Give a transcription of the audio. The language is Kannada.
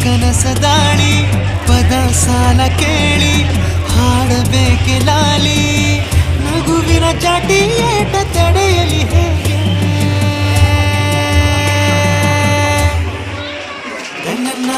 ಕನಸದಾಳಿ ಪದ ಸಾಲ ಕೇಳಿ ಹಾಡಬೇಕೆ ಲಾಲಿ ನಗುವಿನ ಚಾಟಿ ಏಟ ತಡೆಯಲಿ ಹೇಗೆ ನನ್ನ